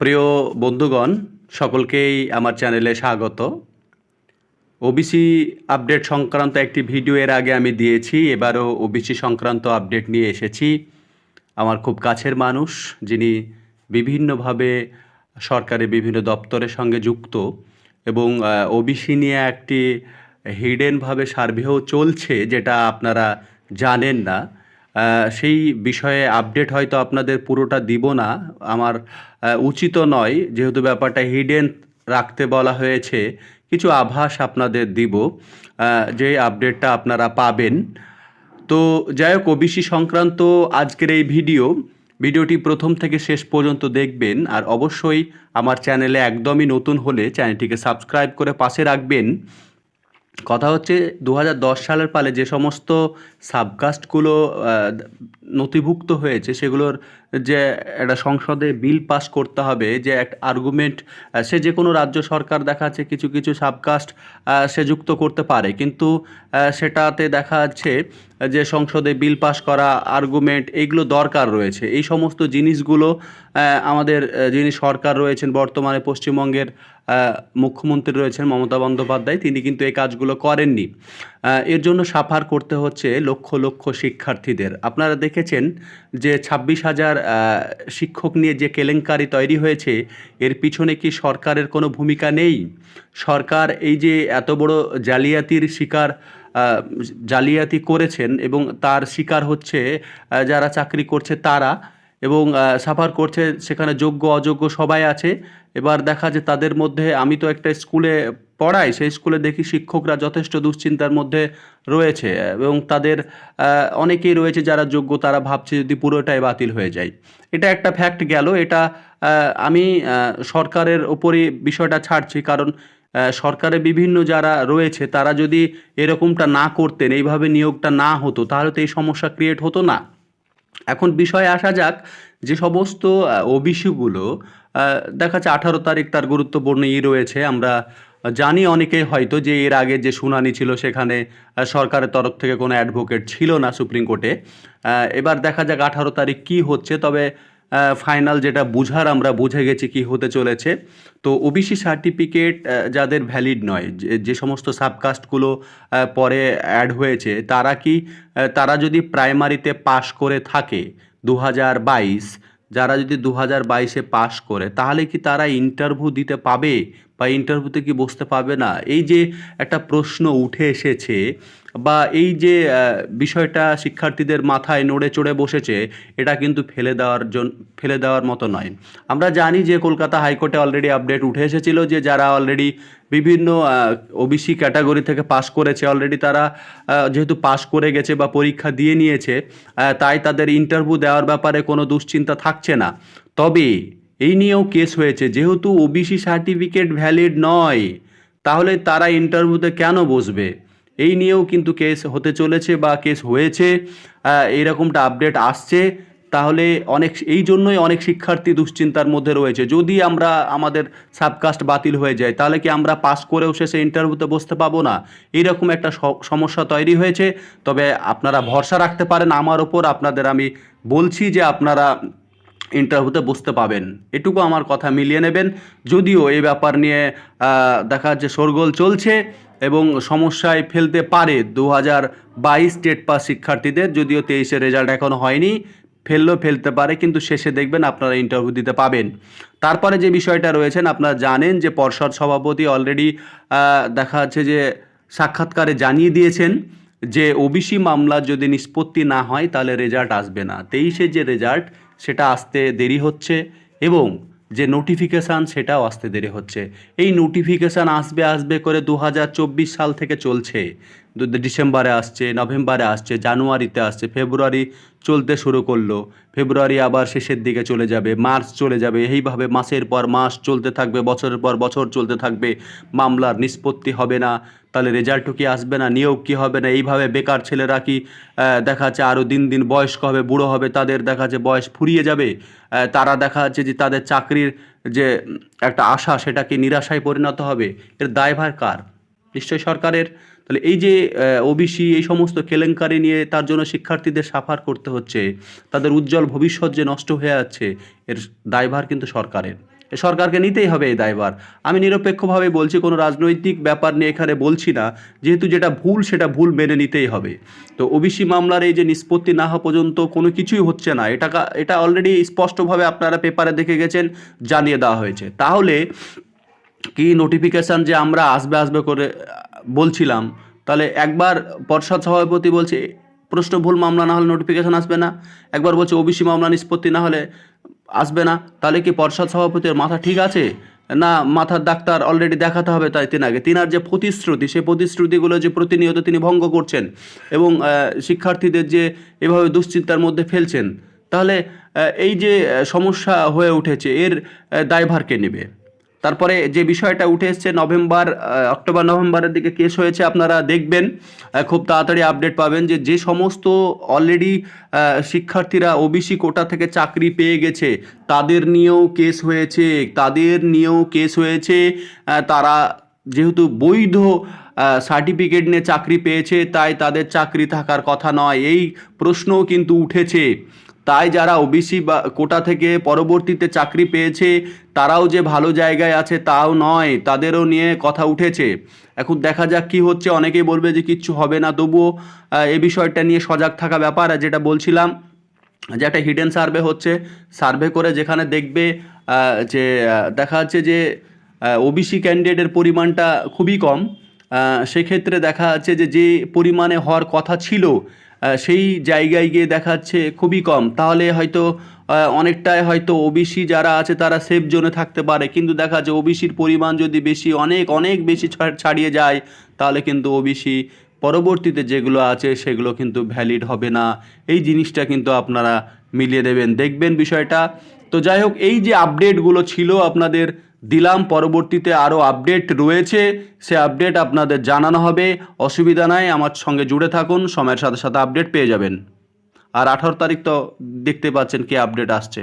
প্রিয় বন্ধুগণ, সকলকেই আমার চ্যানেলে স্বাগত। ওবিসি আপডেট সংক্রান্ত একটি ভিডিও এর আগে আমি দিয়েছি। এবারও ওবিসি সংক্রান্ত আপডেট নিয়ে এসেছি। আমার খুব কাছের মানুষ, যিনি বিভিন্নভাবে সরকারের বিভিন্ন দপ্তরের সঙ্গে যুক্ত এবং ওবিসি নিয়ে একটি হিডেনভাবে সার্ভেও চলছে, যেটা আপনারা জানেন না। সেই বিষয়ে আপডেট হয়তো আপনাদের পুরোটা দিব না, আমার উচিতও নয়, যেহেতু ব্যাপারটা হিডেন রাখতে বলা হয়েছে। কিছু আভাস আপনাদের দিব, যে আপডেটটা আপনারা পাবেন। তো যাই হোক, ওবিসি সংক্রান্ত আজকের এই ভিডিওটি প্রথম থেকে শেষ পর্যন্ত দেখবেন। আর অবশ্যই আমার চ্যানেলে একদমই নতুন হলে চ্যানেলটিকে সাবস্ক্রাইব করে পাশে রাখবেন। কথা হচ্ছে 2010 সালের পালে যে সমস্ত সাবকাস্টগুলো নথিভুক্ত হয়েছে, সেগুলোর যে একটা সংসদে বিল পাস করতে হবে, যে একটা আর্গুমেন্ট, সে যে কোনো রাজ্য সরকার দেখা যাচ্ছে কিছু কিছু সাবকাস্ট সে যুক্ত করতে পারে, কিন্তু সেটাতে দেখা যাচ্ছে যে সংসদে বিল পাস করা আর্গুমেন্ট এইগুলো দরকার রয়েছে। এই সমস্ত জিনিসগুলো আমাদের যিনি সরকার রয়েছেন বর্তমানে, পশ্চিমবঙ্গের মুখ্যমন্ত্রী রয়েছেন মমতা বন্দ্যোপাধ্যায়, তিনি কিন্তু এই কাজগুলো করেননি। এর জন্য সাফার করতে হচ্ছে লক্ষ লক্ষ শিক্ষার্থীদের। আপনারা দেখেছেন যে 26,000 শিক্ষক নিয়ে যে কেলেঙ্কারি তৈরি হয়েছে, এর পিছনে কি সরকারের কোনো ভূমিকা নেই? সরকার এই যে এত বড় জালিয়াতি করেছেন এবং তার শিকার হচ্ছে যারা চাকরি করছে তারা, এবং সাফার করছে সেখানে যোগ্য অযোগ্য সবাই আছে। এবার দেখা যায় তাদের মধ্যে, আমি তো একটা স্কুলে পড়াই, সেই স্কুলে দেখি শিক্ষকরা যথেষ্ট দুশ্চিন্তার মধ্যে রয়েছে এবং তাদের অনেকেই রয়েছে যারা যোগ্য, তারা ভাবছে যদি পুরোটাই বাতিল হয়ে যায়। এটা একটা ফ্যাক্ট গেল। এটা আমি সরকারের ওপরই বিষয়টা ছাড়ছি, কারণ সরকারে বিভিন্ন যারা রয়েছে তারা যদি এরকমটা না করতেন, এইভাবে নিয়োগটা না হতো, তাহলে তো এই সমস্যা ক্রিয়েট হতো না। এখন বিষয়ে আসা যাক, যে সমস্ত ওবিসিগুলো দেখা যাচ্ছে 18 তারিখ তার গুরুত্বপূর্ণ রয়েছে। আমরা জানি অনেকেই হয়তো যে এর আগে যে শুনানি ছিল সেখানে সরকারের তরফ থেকে কোনো অ্যাডভোকেট ছিল না সুপ্রিম কোর্টে। এবার দেখা যাক 18 তারিখ কী হচ্ছে। তবে ফাইনাল যেটা বুঝার, আমরা বুঝে গেছি কি হতে চলেছে। তো ওবিসি সার্টিফিকেট যাদের ভ্যালিড নয়, যে সমস্ত সাবকাস্টগুলো পরে অ্যাড হয়েছে, তারা যদি প্রাইমারিতে পাশ করে থাকে 2022, যারা যদি 2022-এ পাশ করে, তাহলে কি তারা ইন্টারভিউ দিতে পাবে বা ইন্টারভিউতে কি বসতে পাবে না? এই যে একটা প্রশ্ন উঠে এসেছে, বা এই যে বিষয়টা শিক্ষার্থীদের মাথায় নড়ে চড়ে বসেছে, এটা কিন্তু ফেলে দেওয়ার মতো নয়। আমরা জানি যে কলকাতা হাইকোর্টে অলরেডি আপডেট উঠে এসেছিল যে যারা অলরেডি বিভিন্ন ওবিসি ক্যাটাগরি থেকে পাশ করেছে, অলরেডি তারা যেহেতু পাশ করে গেছে বা পরীক্ষা দিয়ে নিয়েছে, তাই তাদের ইন্টারভিউ দেওয়ার ব্যাপারে কোনো দুশ্চিন্তা থাকছে না। তবে এই নিয়েও কেস হয়েছে, যেহেতু ওবিসি সার্টিফিকেট ভ্যালিড নয়, তাহলে তারা ইন্টারভিউতে কেন বসবে? এই নিয়েও কিন্তু কেস হতে চলেছে বা কেস হয়েছে, এইরকমটা আপডেট আসছে। তাহলে এই জন্যই অনেক শিক্ষার্থী দুশ্চিন্তার মধ্যে রয়েছে, যদি আমাদের সাবকাস্ট বাতিল হয়ে যায়, তাহলে কি আমরা পাস করেও শেষে ইন্টারভিউতে বসতে পাবো না? এইরকম একটা সমস্যা তৈরি হয়েছে। তবে আপনারা ভরসা রাখতে পারেন আমার ওপর, আপনাদের আমি বলছি যে আপনারা ইন্টারভিউতে বসতে পাবেন, এটুকু আমার কথা মিলিয়ে নেবেন। যদিও এই ব্যাপার নিয়ে দেখা যাচ্ছে শোরগোল চলছে এবং সমস্যায় ফেলতে পারে 2022 স্টেট পাস শিক্ষার্থীদের, যদিও 23-এর রেজাল্ট এখনও হয়নি, ফেলতে পারে, কিন্তু শেষে দেখবেন আপনারা ইন্টারভিউ দিতে পাবেন। তারপরে যে বিষয়টা রয়েছেন, আপনারা জানেন যে পর্ষদ সভাপতি অলরেডি দেখা যাচ্ছে যে সাক্ষাৎকারে জানিয়ে দিয়েছেন যে ওবিসি মামলা যদি নিষ্পত্তি না হয় তাহলে রেজাল্ট আসবে না। 23-এর যে রেজাল্ট সেটা আসতে দেরি হচ্ছে, এবং যে নোটিফিকেশান সেটাও আসতে দেরি হচ্ছে। এই নোটিফিকেশান আসবে করে 2024 সাল থেকে চলছে। ডিসেম্বরে আসছে, নভেম্বরে আসছে, জানুয়ারিতে আসছে, ফেব্রুয়ারি চলতে শুরু করলো, ফেব্রুয়ারি আবার শেষের দিকে চলে যাবে, মার্চ চলে যাবে, এইভাবে মাসের পর মাস চলতে থাকবে, বছরের পর বছর চলতে থাকবে, মামলার নিষ্পত্তি হবে না। তাহলে রেজাল্টও কি আসবে না, নিয়োগ কি হবে না? এইভাবে বেকার ছেলেরা কি দেখা যাচ্ছে আরও দিন দিন বয়স্ক হবে, বুড়ো হবে, তাদের দেখা যাচ্ছে বয়স ফুরিয়ে যাবে, তারা দেখা যাচ্ছে যে তাদের চাকরির যে একটা আশা সেটা কি নিরাশায় পরিণত হবে? এর দায়ভার কার? নিশ্চয়ই সরকারের। তাহলে এই যে ওবিসি এই সমস্ত কেলেঙ্কারি নিয়ে তার জন্য শিক্ষার্থীদের সাফার করতে হচ্ছে, তাদের উজ্জ্বল ভবিষ্যৎ যে নষ্ট হয়ে যাচ্ছে, এর দায়ভার কিন্তু সরকারের। সরকারকে নিতেই হবে এই দায়ভার। আমি নিরপেক্ষভাবে বলছি, কোনো রাজনৈতিক ব্যাপার নিয়ে এখানে বলছি না। যেহেতু যেটা ভুল সেটা ভুল মেনে নিতেই হবে। তো ওবিসি মামলার এই যে নিষ্পত্তি না হওয়া পর্যন্ত কোনো কিছুই হচ্ছে না, এটা অলরেডি স্পষ্টভাবে আপনারা পেপারে দেখে গেছেন, জানিয়ে দেওয়া হয়েছে। তাহলে কি নোটিফিকেশান যে আমরা আসবে আসবে করে বলছিলাম, তাহলে একবার পর্ষদ সভাপতি বলছে প্রশ্ন ভুল মামলা না হলে নোটিফিকেশান আসবে না, একবার বলছে ওবিসি মামলা নিষ্পত্তি না হলে আসবে না, তাহলে কি পর্ষদ সভাপতির মাথা ঠিক আছে, না মাথার ডাক্তার অলরেডি দেখাতে হবে তাই তিনার যে প্রতিশ্রুতি, সেই প্রতিশ্রুতিগুলো যে প্রতিনিয়ত তিনি ভঙ্গ করছেন এবং শিক্ষার্থীদের যে এভাবে দুশ্চিন্তার মধ্যে ফেলছেন, তাহলে এই যে সমস্যা হয়ে উঠেছে এর দায়ভার কে নেবে? তারপরে যে বিষয়টা উঠে এসছে অক্টোবর নভেম্বরের দিকে কেস হয়েছে, আপনারা দেখবেন খুব তাড়াতাড়ি আপডেট পাবেন যে সমস্ত অলরেডি শিক্ষার্থীরা ওবিসি কোটা থেকে চাকরি পেয়ে গেছে তাদের নিয়েও কেস হয়েছে। তারা যেহেতু বৈধ সার্টিফিকেট নিয়ে চাকরি পেয়েছে, তাই তাদের চাকরি থাকার কথা নয়, এই প্রশ্নও কিন্তু উঠেছে। তাই যারা ওবিসি বা কোটা থেকে পরবর্তীতে চাকরি পেয়েছে তারাও যে ভালো জায়গায় আছে তাও নয়, তাদেরও নিয়ে কথা উঠেছে। এখন দেখা যাক কি হচ্ছে। অনেকেই বলবে যে কিচ্ছু হবে না, তবুও এই বিষয়টা নিয়ে সজাগ থাকা ব্যাপার। আর যেটা বলছিলাম যে একটা হিডেন সার্ভে হচ্ছে, সার্ভে করে যেখানে দেখবে যে দেখা যাচ্ছে যে ওবিসি ক্যান্ডিডেটের পরিমাণটা খুবই কম, সেক্ষেত্রে দেখা যাচ্ছে যে পরিমাণে হওয়ার কথা ছিল সেই জায়গায় গিয়ে দেখা যাচ্ছে খুবই কম, তাহলে হয়তো অনেকটাই হয়তো ওবিসি যারা আছে তারা সেফ জোনে থাকতে পারে। কিন্তু দেখা যাচ্ছে ওবিসির পরিমাণ যদি বেশি অনেক বেশি ছাড়িয়ে যায়, তাহলে কিন্তু ওবিসি পরবর্তীতে যেগুলো আছে সেগুলো কিন্তু ভ্যালিড হবে না। এই জিনিসটা কিন্তু আপনারা মিলিয়ে দেবেন, দেখবেন বিষয়টা। তো যাই হোক, এই যে আপডেটগুলো ছিল আপনাদের দিলাম, পরবর্তীতে আরও আপডেট রয়েছে, সে আপডেট আপনাদের জানানো হবে। অসুবিধা নাই, আমার সঙ্গে জুড়ে থাকুন, সময়ের সাথে সাথে আপডেট পেয়ে যাবেন। আর 18 তারিখ তো দেখতে পাচ্ছেন কি আপডেট আসছে।